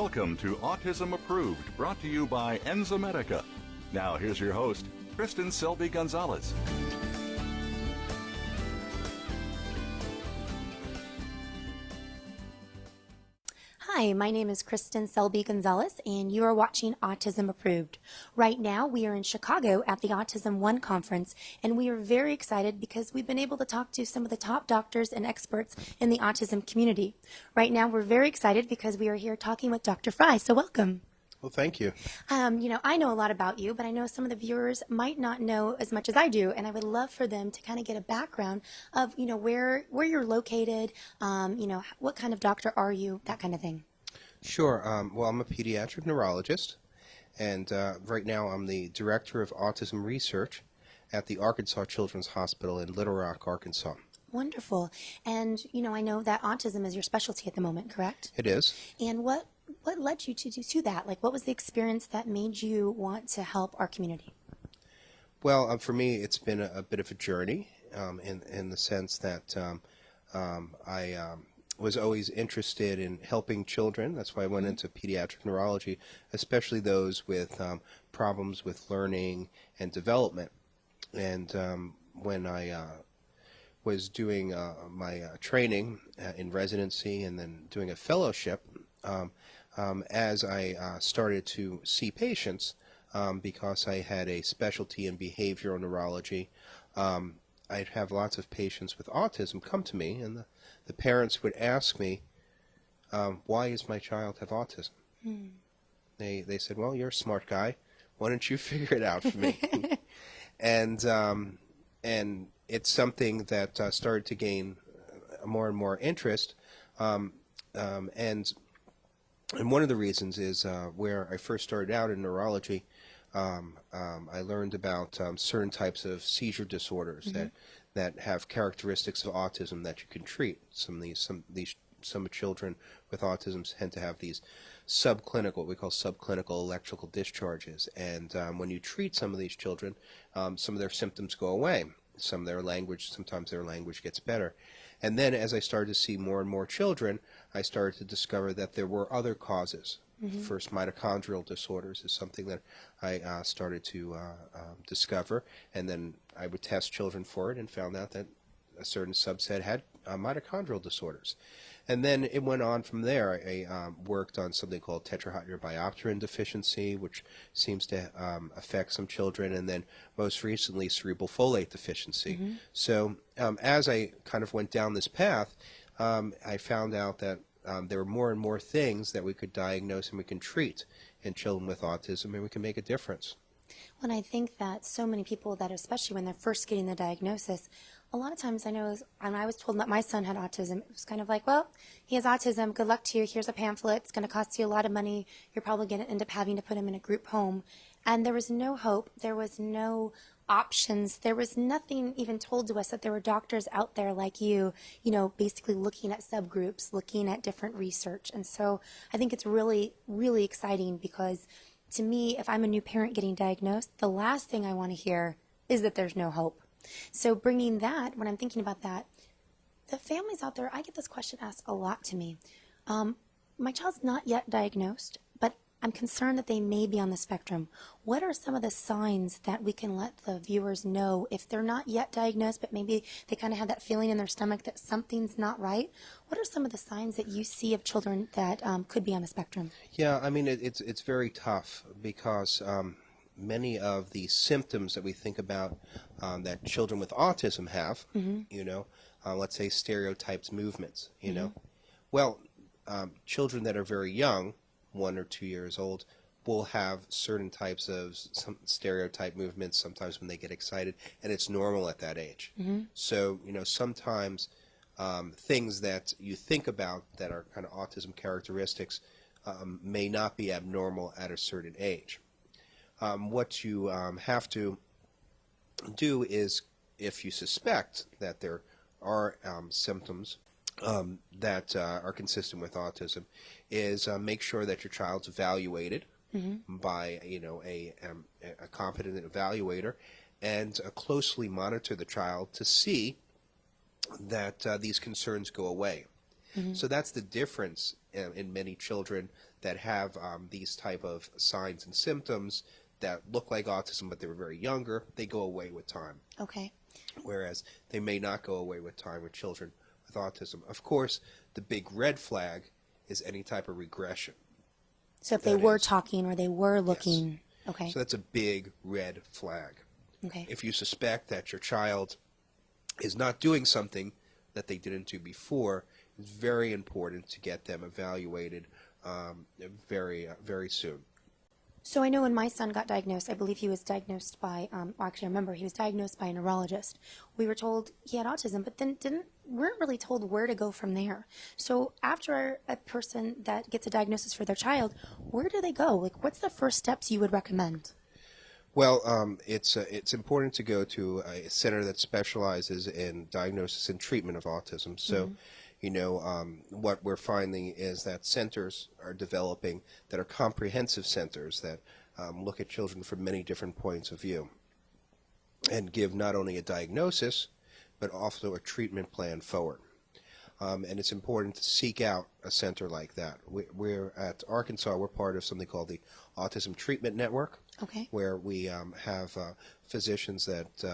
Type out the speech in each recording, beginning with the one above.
Welcome to Autism Approved, brought to you by Enzymedica. Now here's your host, Kristin Selby-Gonzalez. Hi, my name is Kristin Selby-Gonzalez, and you are watching Autism Approved. Right now, we are in Chicago at the AutismOne conference, and we are very excited because we've been able to talk to some of the top doctors and experts in the autism community. Right now, we're very excited because we are here talking with Dr. Frye, so welcome. Well, thank you. I know a lot about you, but I know some of the viewers might not know as much as I do, and I would love for them to kind of get a background of, where you're located, what kind of doctor are you, that kind of thing. Sure. Well, I'm a pediatric neurologist, and right now I'm the director of autism research at the Arkansas Children's Hospital in Little Rock, Arkansas. Wonderful. And, I know that autism is your specialty at the moment, correct? It is. And what led you to that? Like, what was the experience that made you want to help our community? Well, for me, it's been a bit of a journey in the sense that I was always interested in helping children. That's why I went into pediatric neurology, especially those with problems with learning and development. And when I was doing my training in residency and then doing a fellowship, as I started to see patients, because I had a specialty in behavioral neurology, I'd have lots of patients with autism come to me, and the parents would ask me, why does my child have autism? They said, well, you're a smart guy. Why don't you figure it out for me? And it's something that started to gain more and more interest. And one of the reasons is where I first started out in neurology, I learned about certain types of seizure disorders that have characteristics of autism that you can treat. Some children with autism tend to have these what we call subclinical electrical discharges, and when you treat some of these children, some of their symptoms go away. Sometimes their language gets better. And then as I started to see more and more children, I started to discover that there were other causes. First, mitochondrial disorders is something that I started to discover, and then I would test children for it and found out that a certain subset had mitochondrial disorders. And then it went on from there. I worked on something called tetrahydrobiopterin deficiency, which seems to affect some children, and then most recently cerebral folate deficiency. So as I kind of went down this path, I found out that there were more and more things that we could diagnose and we can treat in children with autism, and we can make a difference. Well, I think that so many people that, especially when they're first getting the diagnosis, a lot of times I know when I was told that my son had autism, it was kind of like, well, he has autism, good luck to you, here's a pamphlet, it's going to cost you a lot of money, you're probably going to end up having to put him in a group home. And there was no hope, there was no options, there was nothing even told to us that there were doctors out there like you, basically looking at subgroups, looking at different research. And so I think it's really, really exciting because to me, if I'm a new parent getting diagnosed, the last thing I want to hear is that there's no hope. So bringing that, when I'm thinking about that, the families out there, I get this question asked a lot to me. My child's not yet diagnosed, but I'm concerned that they may be on the spectrum. What are some of the signs that we can let the viewers know if they're not yet diagnosed, but maybe they kind of have that feeling in their stomach that something's not right? What are some of the signs that you see of children that could be on the spectrum? Yeah, I mean, it's very tough because many of the symptoms that we think about that children with autism have, let's say stereotyped movements, well, children that are very young, 1 or 2 years old, will have certain types of some stereotype movements sometimes when they get excited, and it's normal at that age. So, sometimes things that you think about that are kind of autism characteristics may not be abnormal at a certain age. What you have to do is, if you suspect that there are symptoms that are consistent with autism, is make sure that your child's evaluated by a competent evaluator, and closely monitor the child to see that these concerns go away. So that's the difference in many children that have these type of signs and symptoms that look like autism, but they were very younger. They go away with time. Okay. Whereas they may not go away with time with children with autism. Of course, the big red flag is any type of regression. So if they were talking or they were looking, okay. So that's a big red flag. Okay. If you suspect that your child is not doing something that they didn't do before, it's very important to get them evaluated very soon. So I know when my son got diagnosed, I believe he was diagnosed by, or actually I remember he was diagnosed by a neurologist. We were told he had autism, but then weren't really told where to go from there. So after a person that gets a diagnosis for their child, where do they go? Like, what's the first steps you would recommend? Well, it's important to go to a center that specializes in diagnosis and treatment of autism. So, what we're finding is that centers are developing that are comprehensive centers that look at children from many different points of view and give not only a diagnosis, but also a treatment plan forward. And it's important to seek out a center like that. We're at Arkansas, we're part of something called the Autism Treatment Network, Okay. where we have physicians that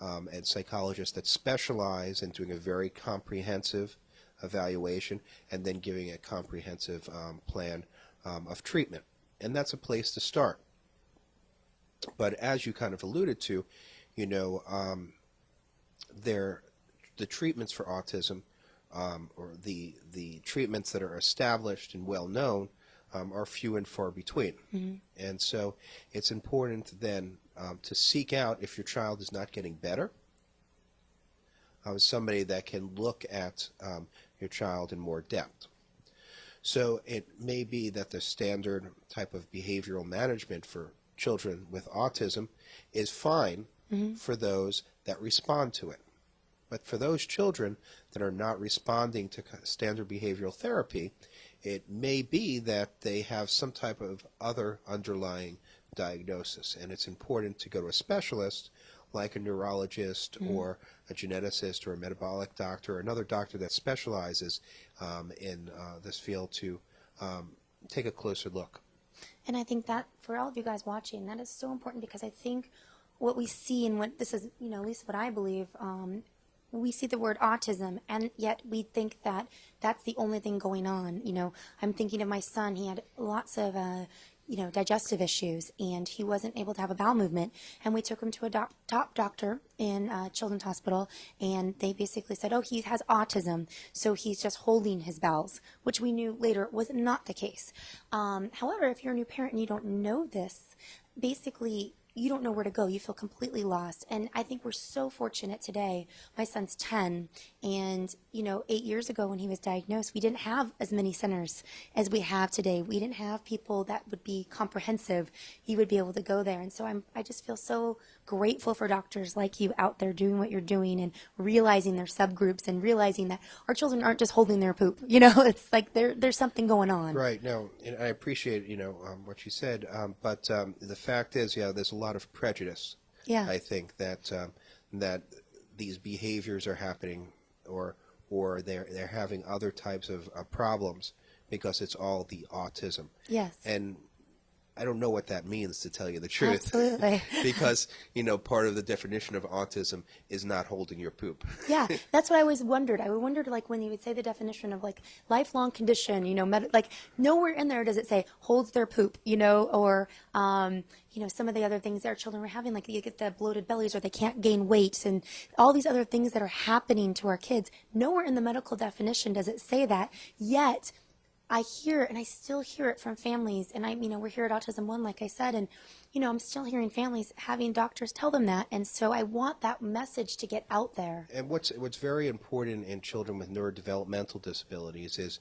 and psychologists that specialize in doing a very comprehensive evaluation and then giving a comprehensive plan of treatment. And that's a place to start. But as you kind of alluded to, the treatments for autism or the treatments that are established and well known are few and far between. Mm-hmm. And so it's important then to seek out, if your child is not getting better, somebody that can look at your child in more depth. So it may be that the standard type of behavioral management for children with autism is fine mm-hmm. for those that respond to it. But for those children that are not responding to standard behavioral therapy, it may be that they have some type of other underlying diagnosis. And it's important to go to a specialist like a neurologist mm-hmm. or a geneticist or a metabolic doctor or another doctor that specializes in this field to take a closer look. And I think that for all of you guys watching, that is so important, because I think what we see and what this is, at least what I believe, we see the word autism, and yet we think that that's the only thing going on. I'm thinking of my son. He had lots of, digestive issues, and he wasn't able to have a bowel movement. And we took him to a top doctor in Children's Hospital, and they basically said, oh, he has autism, so he's just holding his bowels, which we knew later was not the case. However, if you're a new parent and you don't know this, basically you don't know where to go. You feel completely lost. And I think we're so fortunate today. My son's 10, and 8 years ago when he was diagnosed, we didn't have as many centers as we have today. We didn't have people that would be comprehensive. You would be able to go there. And so I just feel so grateful for doctors like you out there doing what you're doing and realizing their subgroups and realizing that our children aren't just holding their poop. It's like there's something going on. Right. No, and I appreciate, what you said. But the fact is, there's a lot of prejudice. Yeah. I think that that these behaviors are happening or they're having other types of problems because it's all the autism. Yes. And I don't know what that means, to tell you the truth. Absolutely. Because, part of the definition of autism is not holding your poop. Yeah, that's what I always wondered. I wondered, when you would say the definition of, lifelong condition, nowhere in there does it say holds their poop, or, some of the other things that our children were having, like you get the bloated bellies or they can't gain weight and all these other things that are happening to our kids. Nowhere in the medical definition does it say that, yet I hear, and I still hear it from families, and we're here at AutismOne, like I said, and, I'm still hearing families having doctors tell them that, and so I want that message to get out there. And what's very important in children with neurodevelopmental disabilities is,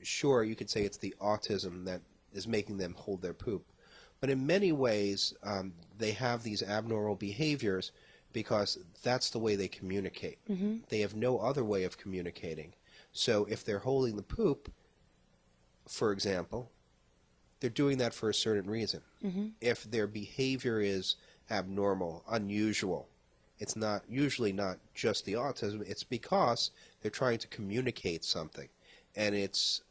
sure, you could say it's the autism that is making them hold their poop, but in many ways, they have these abnormal behaviors because that's the way they communicate. Mm-hmm. They have no other way of communicating. So if they're holding the poop, for example, they're doing that for a certain reason. Mm-hmm. If their behavior is abnormal, unusual, it's not usually not just the autism. It's because they're trying to communicate something, and it's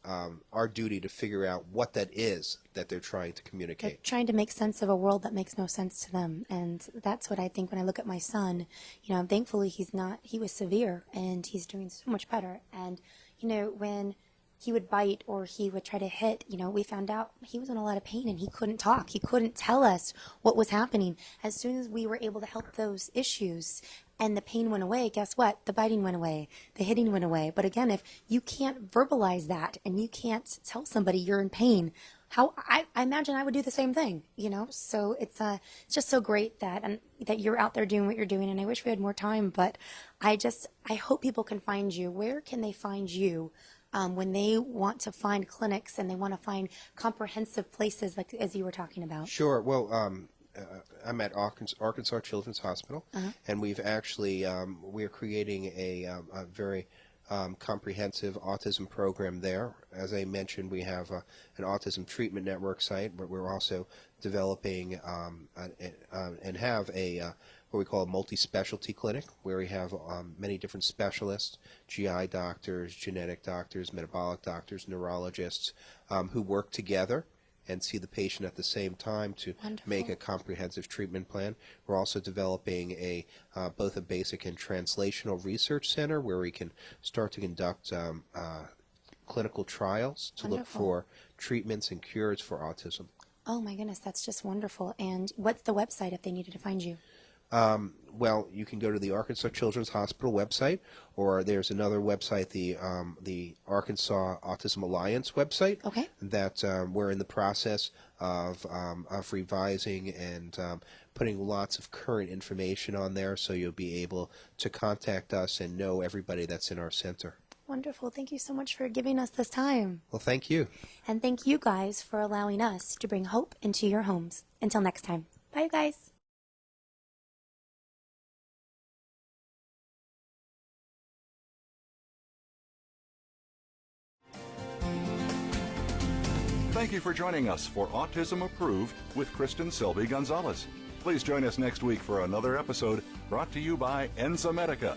our duty to figure out what that is that they're trying to They're communicate. trying to make sense of a world that makes no sense to them. And that's what I think when I look at my son. You know, thankfully he was severe and he's doing so much better. And, you know, when he would bite or he would try to hit, you know, we found out he was in a lot of pain and he couldn't talk. He couldn't tell us what was happening. As soon as we were able to help those issues and the pain went away, guess what? The biting went away. The hitting went away. But again, if you can't verbalize that and you can't tell somebody you're in pain, I imagine I would do the same thing, you know? So it's just so great that you're out there doing what you're doing, and I wish we had more time, but I hope people can find you. Where can they find you when they want to find clinics and they want to find comprehensive places like as you were talking about? Sure. Well, I'm at Arkansas Children's Hospital, and we've actually we're creating a very comprehensive autism program there. As I mentioned, we have an autism treatment network site, but we're also developing and have a what we call a multi-specialty clinic, where we have many different specialists, GI doctors, genetic doctors, metabolic doctors, neurologists, who work together and see the patient at the same time to make a comprehensive treatment plan. We're also developing both a basic and translational research center where we can start to conduct clinical trials to look for treatments and cures for autism. Oh my goodness, that's just wonderful. And what's the website if they needed to find you? Well, you can go to the Arkansas Children's Hospital website, or there's another website, the Arkansas Autism Alliance website, that we're in the process of revising and putting lots of current information on there, so you'll be able to contact us and know everybody that's in our center. Wonderful. Thank you so much for giving us this time. Well, thank you. And thank you guys for allowing us to bring hope into your homes. Until next time. Bye, guys. Thank you for joining us for Autism Approved with Kristin Selby Gonzalez. Please join us next week for another episode brought to you by Enzymedica.